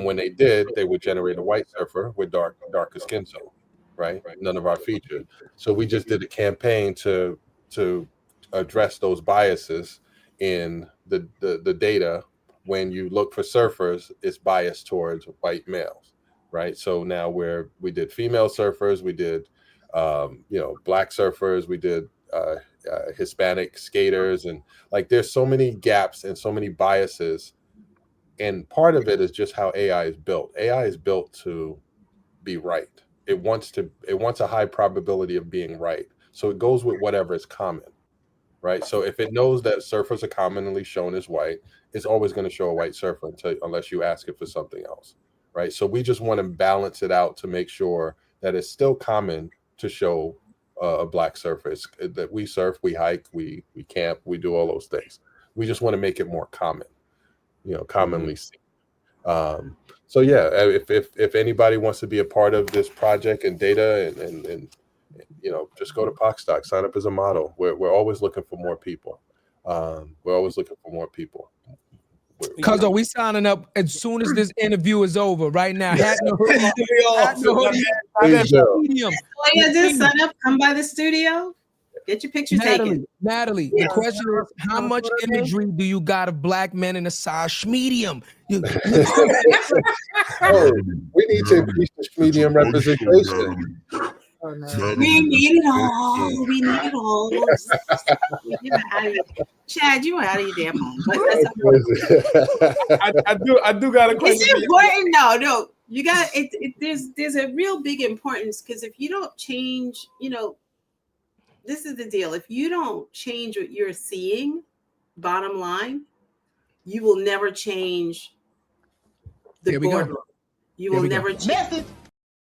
when they did, they would generate a white surfer with darker skin tone, right? None of our features. So we just did a campaign to address those biases in the data. When you look for surfers, it's biased towards white males, right? So now we did female surfers, we did black surfers, we did Hispanic skaters, and like there's so many gaps and so many biases. And part of it is just how AI is built. AI is built to be right. It wants a high probability of being right. So it goes with whatever is common, right? So if it knows that surfers are commonly shown as white, it's always going to show a white surfer unless you ask it for something else, right? So we just want to balance it out to make sure that it's still common to show a black surfer. That we surf, we hike, we camp, we do all those things. We just want to make it more common, commonly seen. So yeah, if anybody wants to be a part of this project and data and just go to Pocstock, sign up as a model. We're always looking for more people. We're always looking for more people. Cuz we signing up as soon as this interview is over right now. Hat in the hoodie. Just sign up, come by the studio, get your picture taken. Natalie, the question is, how much imagery do you got of black men in a size medium? We need to increase the medium representation. Oh, no. We need it all. We need it all. Chad, you are out of your damn mind. I do got a question. It's important. No, you got it. There's a real big importance, because if you don't change, this is the deal. If you don't change what you're seeing, bottom line, you will never change the boardroom. You will never change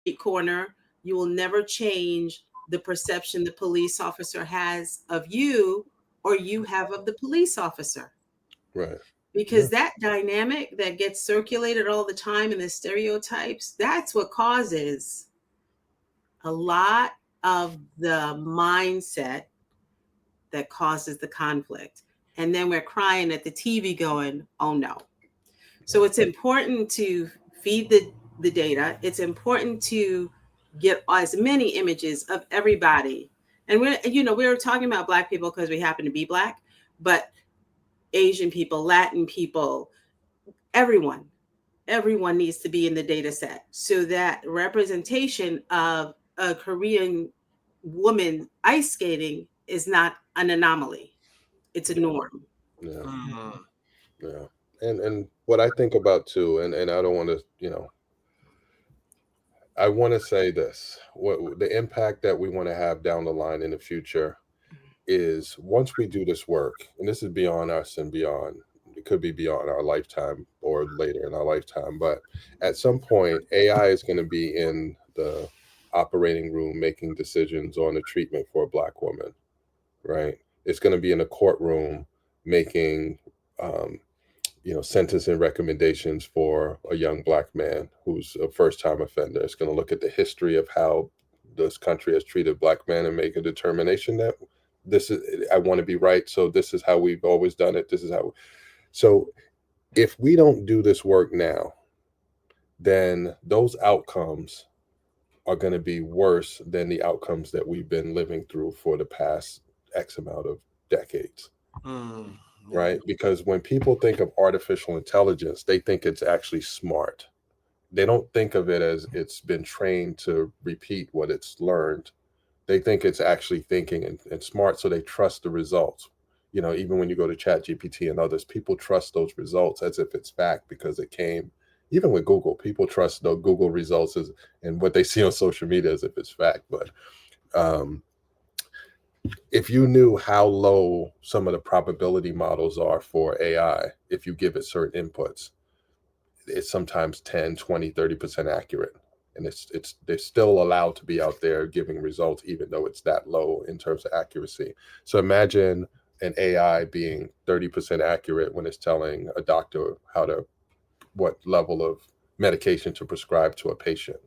the corner. You will never change the perception the police officer has of you, or you have of the police officer. Right. Because that dynamic that gets circulated all the time, and the stereotypes, that's what causes a lot of the mindset that causes the conflict. And then we're crying at the TV going, oh no. So it's important to feed the data. It's important to get as many images of everybody. And we were talking about Black people because we happen to be Black, but Asian people, Latin people, everyone needs to be in the data set, so that representation of a Korean woman ice skating is not an anomaly. It's a norm. Yeah. Yeah. And what I think about too, and I don't want to, I want to say this, what the impact that we want to have down the line in the future is, once we do this work, and this is beyond us and beyond, it could be beyond our lifetime or later in our lifetime, but at some point, AI is going to be in the operating room making decisions on the treatment for a Black woman, right? It's going to be in a courtroom making sentencing recommendations for a young Black man who's a first-time offender. It's going to look at the history of how this country has treated Black men and make a determination that I want to be right, so this is how we've always done it. So if we don't do this work now, then those outcomes are going to be worse than the outcomes that we've been living through for the past X amount of decades. Right? Because when people think of artificial intelligence, they think it's actually smart. They don't think of it as it's been trained to repeat what it's learned. They think it's actually thinking and smart, so they trust the results. Even when you go to ChatGPT and others, people trust those results as if it's fact, because it came. Even with Google, people trust the Google results and what they see on social media as if it's fact. But if you knew how low some of the probability models are for AI, if you give it certain inputs, it's sometimes 10, 20, 30% accurate. And they're still allowed to be out there giving results, even though it's that low in terms of accuracy. So imagine an AI being 30% accurate when it's telling a doctor what level of medication to prescribe to a patient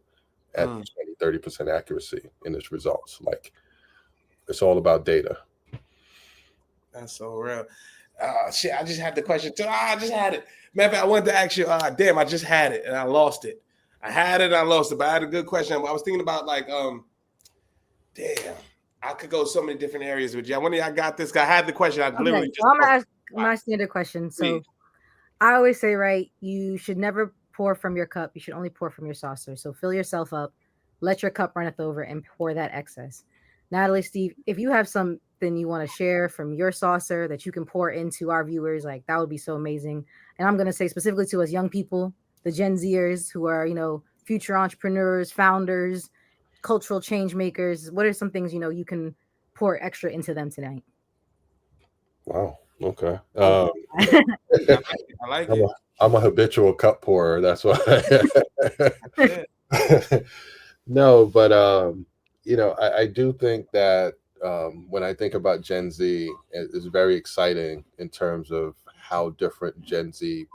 at 20, 30% accuracy in its results. Like, it's all about data. That's so real. Shit, I just had the question too. I just had it. Matter of fact, I wanted to ask you, damn, I just had it and I lost it. I had it and I lost it, but I had a good question. I was thinking about like, damn, I could go so many different areas with you. I got this guy. I had the question. I literally just. So I'm gonna ask my standard question. So I always say, right, you should never pour from your cup. You should only pour from your saucer. So fill yourself up, let your cup runneth over, and pour that excess. Natalie, Steve, if you have something you want to share from your saucer that you can pour into our viewers, like that would be so amazing. And I'm gonna say specifically to us young people, the Gen Zers who are, future entrepreneurs, founders, cultural change makers. What are some things you can pour extra into them tonight? Wow. Okay. I like it. I'm a habitual cup pourer. That's why. No, but I do think that when I think about Gen Z, it's very exciting in terms of how different Gen Z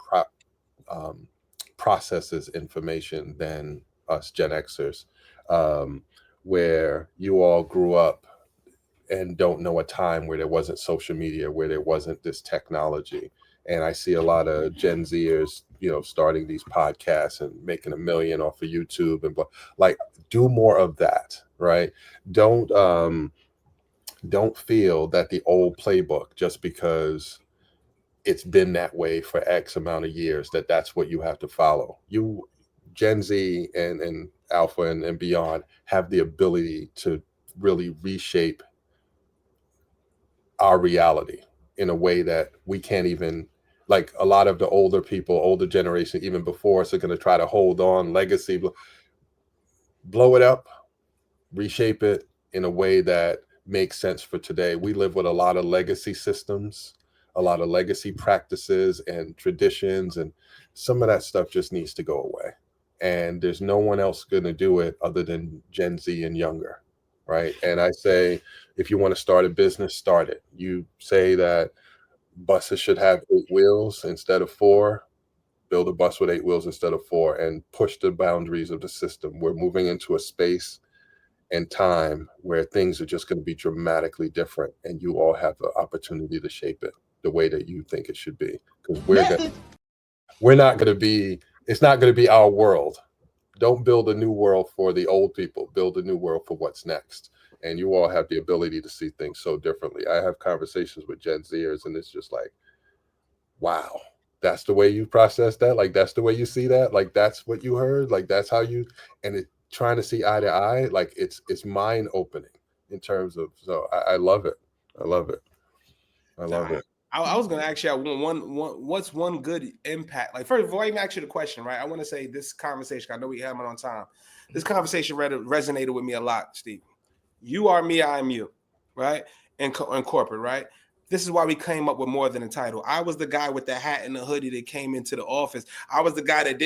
processes information than us Gen Xers, where you all grew up and don't know a time where there wasn't social media, where there wasn't this technology. And I see a lot of Gen Zers, starting these podcasts and making $1 million off of YouTube and like do more of that, right? Don't feel that the old playbook, just because it's been that way for X amount of years, that's what you have to follow. You Gen Z and Alpha and beyond have the ability to really reshape our reality in a way that we can't even, like a lot of the older generation, even before us, are going to try to hold on legacy, blow it up, reshape it in a way that makes sense for today. We live with a lot of legacy systems, a lot of legacy practices and traditions, and some of that stuff just needs to go away. And there's no one else going to do it other than Gen Z and younger. Right. And I say, if you want to start a business, start it. You say that buses should have 8 wheels instead of 4, build a bus with 8 wheels instead of 4, and push the boundaries of the system. We're moving into a space and time where things are just going to be dramatically different. And you all have the opportunity to shape it the way that you think it should be. Because we're not going to be, it's not going to be our world. Don't build a new world for the old people. Build a new world for what's next. And you all have the ability to see things so differently. I have conversations with Gen Zers, and it's just like, wow, that's the way you process that? Like, that's the way you see that? Like, that's what you heard? Like, that's how you, and trying to see eye to eye, like, it's mind opening in terms of, so I love it. I love it. I love it. I was going to ask you what's one good impact? Like, first, before I even ask you the question, right? I want to say this conversation, I know we have it on time. This conversation resonated with me a lot, Steve. You are me, I am you, right? In corporate, right? This is why we came up with More Than a Title. I was the guy with the hat and the hoodie that came into the office. I was the guy that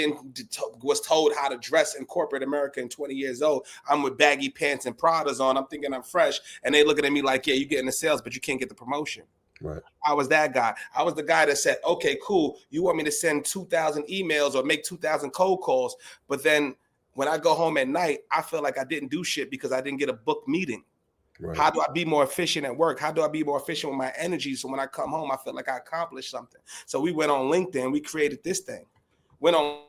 was told how to dress in corporate America in 20 years old. I'm with baggy pants and Pradas on. I'm thinking I'm fresh. And they looking at me like, yeah, you're getting the sales, but you can't get the promotion. Right. I was that guy. I was the guy that said, okay, cool. You want me to send 2,000 emails or make 2,000 cold calls. But then when I go home at night, I feel like I didn't do shit because I didn't get a booked meeting. Right. How do I be more efficient at work? How do I be more efficient with my energy? So when I come home, I feel like I accomplished something. So we went on LinkedIn. We created this thing. Went on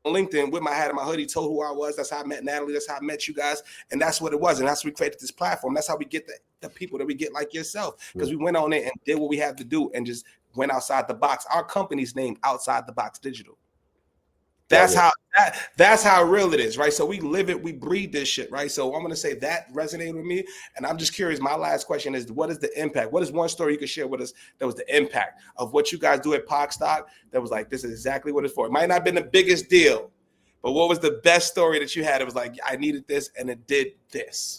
LinkedIn with my hat and my hoodie, told who I was. That's how I met Natalie. That's how I met you guys. And that's what it was. And that's how we created this platform. That's how we get the people that we get like yourself. Because we went on it and did what we had to do and just went outside the box. Our company's named Outside the Box Digital. That's how real it is, right? So we live it, we breathe this shit, right? So I'm gonna say that resonated with me, and I'm just curious. My last question is, what is the impact? What is one story you could share with us that was the impact of what you guys do at Pocstock? That was like, this is exactly what it's for. It might not have been the biggest deal, but what was the best story that you had? It was like, I needed this, and it did this.